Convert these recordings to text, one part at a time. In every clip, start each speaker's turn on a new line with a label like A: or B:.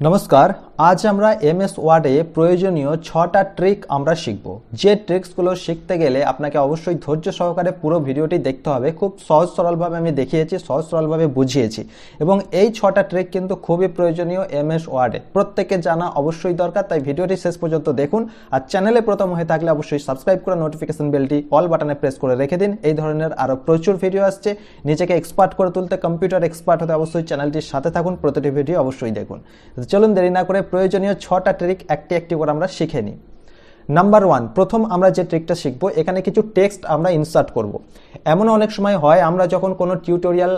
A: नमस्कार आज আমরা এমএস ওয়ার্ডে প্রয়োজনীয় 6টা ট্রিক আমরা শিখব। যে ট্রিক্সগুলো শিখতে গেলে আপনাকে অবশ্যই ধৈর্য সহকারে পুরো ভিডিওটি দেখতে হবে। খুব সহজ সরলভাবে আমি দেখিয়েছি, সহজ সরলভাবে বুঝিয়েছি এবং এই 6টা ট্রিক কিন্তু খুবই প্রয়োজনীয় এমএস ওয়ার্ডে, প্রত্যেককে জানা অবশ্যই দরকার। তাই ভিডিওটি শেষ পর্যন্ত দেখুন আর চ্যানেলে প্রথম হয়ে থাকলে অবশ্যই সাবস্ক্রাইব করে নোটিফিকেশন বেলটি অল বাটনে প্রেস করে রেখে দিন। এই ধরনের আরো প্রচুর ভিডিও আসছে। নিজেকে এক্সপার্ট করে তুলতে, কম্পিউটার এক্সপার্ট হতে অবশ্যই চ্যানেলটির সাথে থাকুন, প্রতিটি ভিডিও অবশ্যই দেখুন। চলুন দেরি না করে প্রয়োজনীয় 6টা ট্রিক একটি একটি করে আমরা শিখে নিই। নাম্বার 1, প্রথম আমরা যে ট্রিকটা শিখবো, এখানে কিছু টেক্সট আমরা ইনসার্ট করব। এমন অনেক সময় হয় আমরা যখন কোনো টিউটোরিয়াল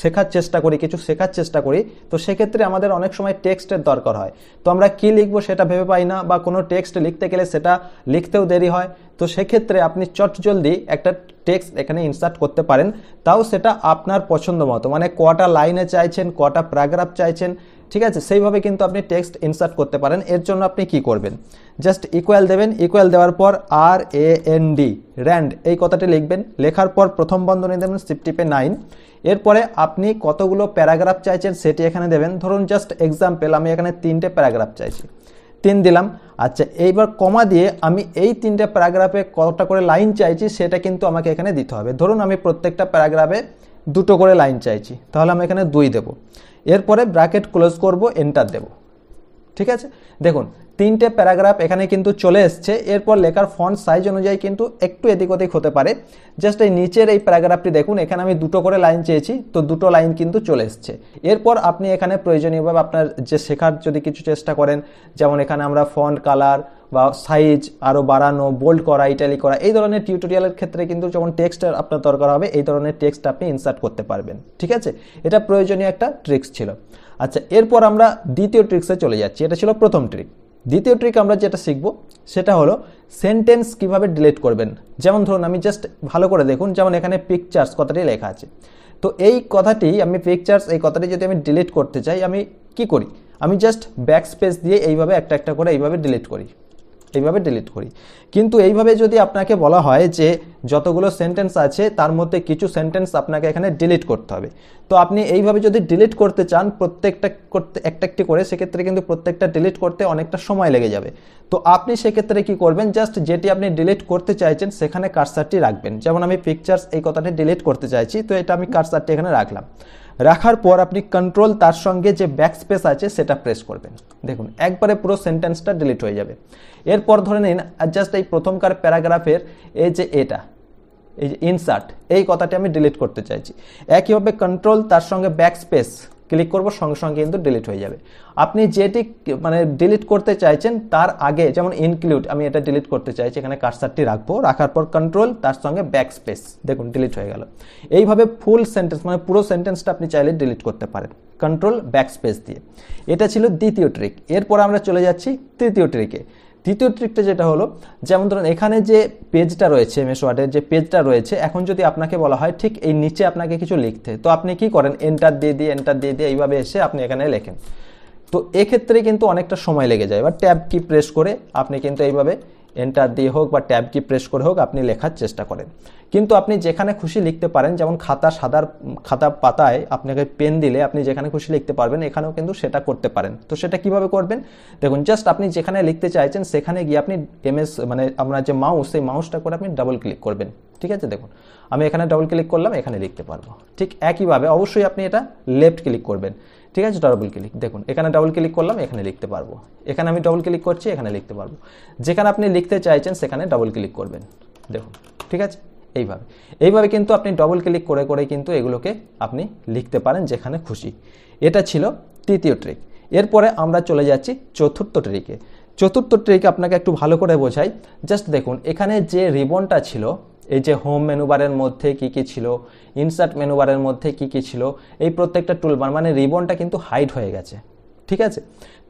A: শেখার চেষ্টা করি, কিছু শেখার চেষ্টা করি, তো সেক্ষেত্রে আমাদের অনেক সময় টেক্সটের দরকার হয়। তো আমরা কি লিখবো সেটা ভেবে পাই না, বা কোনো টেক্সট লিখতে গেলে সেটা লিখতেও দেরি হয়। তো সেক্ষেত্রে আপনি চটজলদি একটা টেক্সট এখানে ইনসার্ট করতে পারেন, তাও সেটা আপনার পছন্দ মতো, মানে কটা লাইনে চাইছেন, কটা প্যারাগ্রাফ চাইছেন, ঠিক আছে, সেইভাবে কিন্তু আপনি টেক্সট ইনসার্ট করতে পারেন। এর জন্য আপনি কি করবেন, জাস্ট ইকুয়াল দেবেন। ইকুয়াল দেওয়ার পর RAND র্যান্ড এই কথাটি লিখবেন। লেখার পর প্রথম বন্ধনী দেবেন, শিফট টিপে 9। এরপরে আপনি কতগুলো প্যারাগ্রাফ চাইছেন সেটি এখানে দেবেন। ধরুন জাস্ট এক্সাম্পল, আমি এখানে 3টে প্যারাগ্রাফ চাইছি, 3 দিলাম। আচ্ছা, এইবার কমা দিয়ে আমি এই 3টে প্যারাগ্রাফে কতটা করে লাইন চাইছি সেটা কিন্তু আমাকে এখানে দিতে হবে। ধরুন আমি প্রত্যেকটা প্যারাগ্রাফে 2টো করে লাইন চাইছি, তাহলে আমি এখানে 2 দেব। এরপরে ব্র্যাকেট ক্লোজ করব, এন্টার দেব। ঠিক আছে, দেখুন 3টে প্যারাগ্রাফ এখানে কিন্তু চলে এসছে। এরপর লেখার ফন্ট সাইজ অনুযায়ী কিন্তু একটু এদিক ওদিক হতে পারে। জাস্ট এই নিচের এই প্যারাগ্রাফটি দেখুন, এখানে আমি 2টো করে লাইন চেয়েছি, তো 2টো লাইন কিন্তু চলে এসছে। এরপর আপনি এখানে প্রয়োজনীয়ভাবে আপনার যে শেখার যদি কিছু চেষ্টা করেন, যেমন এখানে আমরা ফন্ট কালার বা সাইজ আরও বাড়ানো, বোল্ড করা, ইটালিক করা, এই ধরনের টিউটোরিয়ালের ক্ষেত্রে কিন্তু যখন টেক্সটের আপনার দরকার হবে, এই ধরনের টেক্সট আপনি ইনসার্ট করতে পারবেন। ঠিক আছে, এটা প্রয়োজনীয় একটা ট্রিক্স ছিল। আচ্ছা, এরপর আমরা দ্বিতীয় ট্রিক্সে চলে যাচ্ছি। এটা ছিল প্রথম ট্রিক। দ্বিতীয় ট্রিক আমরা যেটা শিখব সেটা হলো সেন্টেন্স কিভাবে ডিলিট করবেন। যেমন ধরুন আমি জাস্ট ভালো করে দেখুন, যেমন এখানে পিকচার্স কথাটি লেখা আছে, তো এই কথাটি আমি পিকচার্স এই কথাটি যদি আমি ডিলিট করতে চাই, আমি কি করি, আমি জাস্ট ব্যাক স্পেস দিয়ে এইভাবে একটা একটা করে এইভাবে ডিলিট করি, এইভাবে ডিলিট করি। কিন্তু এইভাবে যদি আপনাকে বলা হয় যে যতগুলো সেন্টেন্স আছে তার মধ্যে কিছু সেন্টেন্স আপনাকে এখানে ডিলিট করতে হবে, তো আপনি এইভাবে যদি ডিলিট করতে চান প্রত্যেকটা করতে একটা একটি করে, সেক্ষেত্রে কিন্তু প্রত্যেকটা ডিলিট করতে অনেকটা সময় লেগে যাবে। তো আপনি সেক্ষেত্রে কি করবেন, জাস্ট যেটি আপনি ডিলিট করতে চাইছেন সেখানে কার্সারটি রাখবেন। যেমন আমি পিকচার্স এই কথাটি ডিলিট করতে চাইছি, তো এটা আমি কার্সারটি এখানে রাখলাম। রাখার পর আপনি কন্ট্রোল তার সঙ্গে যে ব্যাক স্পেস আছে সেটা প্রেস করবেন। দেখুন একবারে পুরো সেন্টেন্সটা ডিলিট হয়ে যাবে। এরপর ধরে নিন জাস্ট এই প্রথমকার প্যারাগ্রাফের এই যে এটা, এই যে ইনসার্ট এই কথাটি আমি ডিলিট করতে চাইছি, একইভাবে কন্ট্রোল তার সঙ্গে ব্যাক স্পেস ক্লিক করব, সঙ্গে সঙ্গে কিন্তু ডিলিট হয়ে যাবে। আপনি যেটি ডিলিট করতে চাইছেন তার আগে, যেমন ইনক্লুড আমি এটা ডিলিট করতে চাইছি, এখানে কার্সারটি রাখবো, রাখার পর কন্ট্রোল তার সঙ্গে ব্যাক স্পেস, দেখুন ডিলিট হয়ে গেল। এইভাবে ফুল সেন্টেন্স পুরো সেন্টেন্সটা আপনি চাইলে ডিলিট করতে পারেন কন্ট্রোল ব্যাক স্পেস দিয়ে। এটা ছিল দ্বিতীয় ট্রিক। এরপর আমরা চলে যাচ্ছি তৃতীয় ট্রিকে। তৃতীয় ট্রিকটা যেটা হলো, যেমন ধরুন এখানে যে পেজটা রয়েছে, এমএস ওয়ার্ডের যে পেজটা রয়েছে, এখন যদি আপনাকে বলা হয় ঠিক এই নিচে আপনাকে কিছু লিখতে, তো আপনি কি করেন, এন্টার দিয়ে এইভাবে এসে আপনি এখানে লেখেন। তো এক্ষেত্রে কিন্তু অনেকটা সময় লেগে যায়, বা ট্যাব কি প্রেস করে আপনি কিন্তু এইভাবে এন্টার দিয়ে হোক বা ট্যাব কি প্রেস করে হোক আপনি লেখার চেষ্টা করেন। কিন্তু আপনি যেখানে খুশি লিখতে পারেন, যেমন খাতা পাতায় আপনাকে পেন দিলে আপনি যেখানে খুশি লিখতে পারবেন, এখানেও কিন্তু সেটা করতে পারেন। তো সেটা কিভাবে করবেন, দেখুন জাস্ট আপনি যেখানে লিখতে চাইছেন সেখানে গিয়ে আপনি আমরা যে মাউস, সেই মাউসটা করে আপনি ডাবল ক্লিক করবেন। ঠিক আছে, দেখুন আমি এখানে ডাবল ক্লিক করলাম, এখানে লিখতে পারবো। ঠিক একইভাবে অবশ্যই আপনি এটা লেফট ক্লিক করবেন। ঠিক আছে, ডাবল ক্লিক, দেখুন এখানে ডাবল ক্লিক করলাম, এখানে লিখতে পারবো। এখানে আমি ডাবল ক্লিক করছি, এখানে লিখতে পারবো। যেখানে আপনি লিখতে চাইছেন সেখানে ডাবল ক্লিক করবেন, দেখুন। ঠিক আছে, এইভাবে কিন্তু আপনি ডবল ক্লিক করে করে কিন্তু এগুলোকে আপনি লিখতে পারেন যেখানে খুশি। এটা ছিল তৃতীয় ট্রিক। এরপরে আমরা চলে যাচ্ছি চতুর্থ ট্রিকে। চতুর্থ ট্রিক আপনাকে একটু ভালো করে বোঝাই। জাস্ট দেখুন এখানে যে রিবনটা ছিল, এই যে হোম মেনুবারের মধ্যে কি কি ছিল, ইনসার্ট মেনুবারের মধ্যে কি কি ছিল, এই প্রত্যেকটা টুলবার রিবনটা কিন্তু হাইড হয়ে গেছে। ঠিক আছে,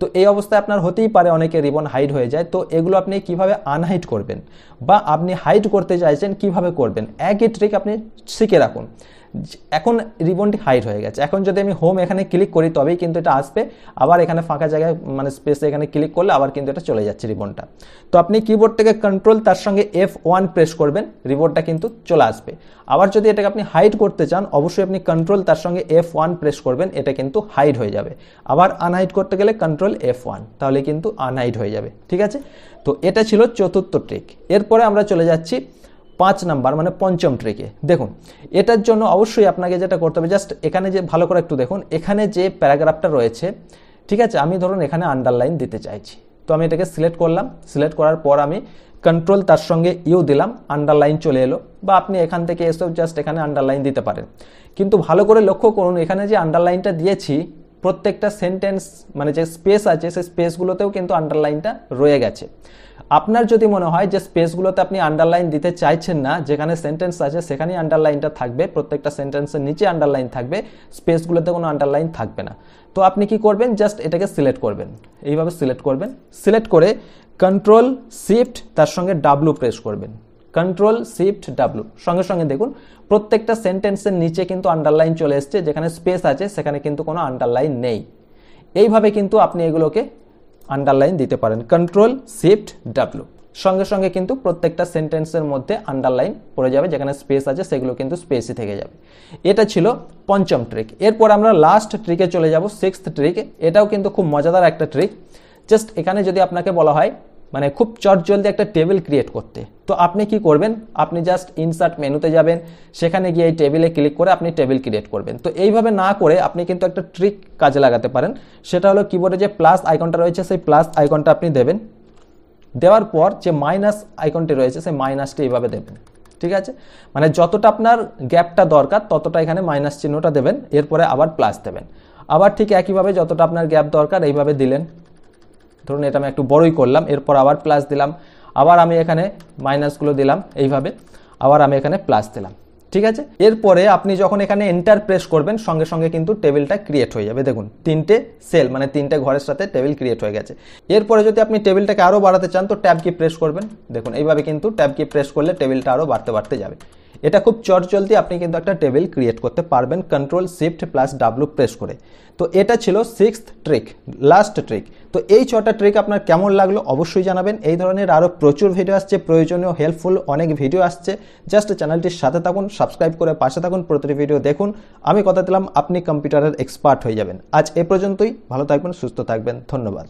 A: তো এই অবস্থায় আপনার হতেই পারে অনেকে রিবন হাইড হয়ে যায়। তো এগুলো আপনি কিভাবে আনহাইড করবেন, বা আপনি হাইড করতে চাইছেন কিভাবে করবেন, একই ট্রিক আপনি শিখে রাখুন। এখন রিবনটি হাইড হয়ে গেছে। এখন যদি আমি হোম এখানে ক্লিক করি তবেই কিন্তু এটা আসবে, আবার এখানে ফাঁকা জায়গায় মানে স্পেসে এখানে ক্লিক করলে আবার কিন্তু এটা চলে যাচ্ছে রিবনটা। তো আপনি কিবোর্ড থেকে কন্ট্রোল তার সঙ্গে F1 প্রেস করবেন, রিবনটা কিন্তু চলে আসবে। আবার যদি এটাকে আপনি হাইড করতে চান অবশ্যই আপনি কন্ট্রোল তার সঙ্গে F1 প্রেস করবেন, এটা কিন্তু হাইড হয়ে যাবে। আবার আনহাইড করতে গেলে কন্ট্রোল F1, তাহলে কিন্তু আনহাইড হয়ে যাবে, ঠিক আছে। তো এটা ছিল চতুর্থ ট্রিক। এরপরে আমরা চলে যাচ্ছি 5 নাম্বার মানে পঞ্চম ট্রিকে। দেখুন এটার জন্য অবশ্যই আপনাকে যেটা করতে হবে, জাস্ট এখানে যে ভালো করে একটু দেখুন, এখানে যে প্যারাগ্রাফটা রয়েছে, ঠিক আছে, আমি ধরুন এখানে আন্ডারলাইন দিতে চাইছি। তো আমি এটাকে সিলেক্ট করলাম, সিলেক্ট করার পর আমি কন্ট্রোল তার সঙ্গে ইউ দিলাম, আন্ডারলাইন চলে এলো। বা আপনি এখান থেকে এসব জাস্ট এখানে আন্ডারলাইন দিতে পারেন। কিন্তু ভালো করে লক্ষ্য করুন, এখানে যে আন্ডারলাইনটা দিয়েছি প্রত্যেকটা সেন্টেন্স মানে যে স্পেস আছে সেই স্পেসগুলোতেও কিন্তু আন্ডারলাইনটা রয়ে গেছে। আপনার যদি মনে হয় যে স্পেসগুলোতে আপনি আন্ডারলাইন দিতে চাইছেন না, যেখানে সেন্টেন্স আছে সেখানেই আন্ডারলাইনটা থাকবে, প্রত্যেকটা সেন্টেন্সের নিচে আন্ডারলাইন থাকবে, স্পেসগুলোতে কোনো আন্ডারলাইন থাকবে না, তো আপনি কি করবেন, জাস্ট এটাকে সিলেক্ট করবেন, এইভাবে সিলেক্ট করবেন। সিলেক্ট করে কন্ট্রোল শিফট তার সঙ্গে ডাব্লু প্রেস করবেন, কন্ট্রোল শিফট ডাব্লু, সঙ্গে সঙ্গে দেখুন প্রত্যেকটা সেন্টেন্সের নিচে কিন্তু আন্ডারলাইন চলে এসছে, যেখানে স্পেস আছে সেখানে কিন্তু কোনো আন্ডারলাইন নেই। এইভাবে কিন্তু আপনি এগুলোকে আন্ডারলাইন দিতে পারেন, কন্ট্রোল শিফট ডাব্লু, সঙ্গে সঙ্গে কিন্তু প্রত্যেকটা সেন্টেন্সের মধ্যে আন্ডারলাইন পড়ে যাবে, যেখানে স্পেস আছে সেগুলো কিন্তু স্পেসই থেকে যাবে। এটা ছিল পঞ্চম ট্রিক। এরপর আমরা লাস্ট ট্রিকে চলে যাব, সিক্সথ ট্রিক। এটাও কিন্তু খুব মজাদার একটা ট্রিক। জাস্ট এখানে যদি আপনাকে বলা হয় মানে খুব চটজলদি একটা টেবিল ক্রিয়েট করতে, তো আপনি কি করবেন, আপনি জাস্ট ইনসার্ট মেনুতে যাবেন, সেখানে গিয়ে এই টেবিলে ক্লিক করে আপনি টেবিল ক্রিয়েট করবেন। তো এইভাবে না করে আপনি কিন্তু একটা ট্রিক কাজে লাগাতে পারেন, সেটা হলো কিবোর্ডে যে প্লাস আইকনটা রয়েছে সেই প্লাস আইকনটা আপনি দেবেন, দেওয়ার পর যে মাইনাস আইকনটি রয়েছে সেই মাইনাসটি এইভাবে দেবেন, ঠিক আছে। মানে যতটা আপনার গ্যাপটা দরকার ততটা এখানে মাইনাস চিহ্নটা দেবেন, এরপরে আবার প্লাস দেবেন। আবার ঠিক একইভাবে যতটা আপনার গ্যাপ দরকার এইভাবে দিলেন, ধরুন এটা আমি একটু বড়ই করলাম, এরপর আবার প্লাস দিলাম, আবার আমি এখানে মাইনাসগুলো দিলাম এইভাবে, আবার আমি এখানে প্লাস দিলাম, ঠিক আছে। এরপরে আপনি যখন এখানে এন্টার প্রেস করবেন সঙ্গে সঙ্গে কিন্তু টেবিলটা ক্রিয়েট হয়ে যাবে। দেখুন 3টে সেল মানে 3টে ঘরের সাথে টেবিল ক্রিয়েট হয়ে গেছে। এরপরে যদি আপনি টেবিলটাকে আরও বাড়াতে চান তো ট্যাব কি প্রেস করবেন, দেখুন এইভাবে কিন্তু ট্যাব কি প্রেস করলে টেবিলটা আরও বাড়তে বাড়তে যাবে। এটা খুব চটজলদি আপনি কিন্তু একটা টেবিল ক্রিয়েট করতে পারবেন control shift plus W press করে। তো এটা ছিল সিক্সথ ট্রিক, লাস্ট ট্রিক। তো এই 6টা ট্রিক আপনার কেমন লাগলো অবশ্যই জানাবেন। এই ধরনের আরও প্রচুর ভিডিও আসছে, প্রয়োজনীয় হেল্পফুল অনেক ভিডিও আসছে, জাস্ট চ্যানেলটির সাথে থাকুন, সাবস্ক্রাইব করে পাশে থাকুন, প্রতিটি ভিডিও দেখুন। আমি কথা দিলাম আপনি কম্পিউটারের এক্সপার্ট হয়ে যাবেন। আজ এ পর্যন্তই, ভালো থাকবেন, সুস্থ থাকবেন, ধন্যবাদ।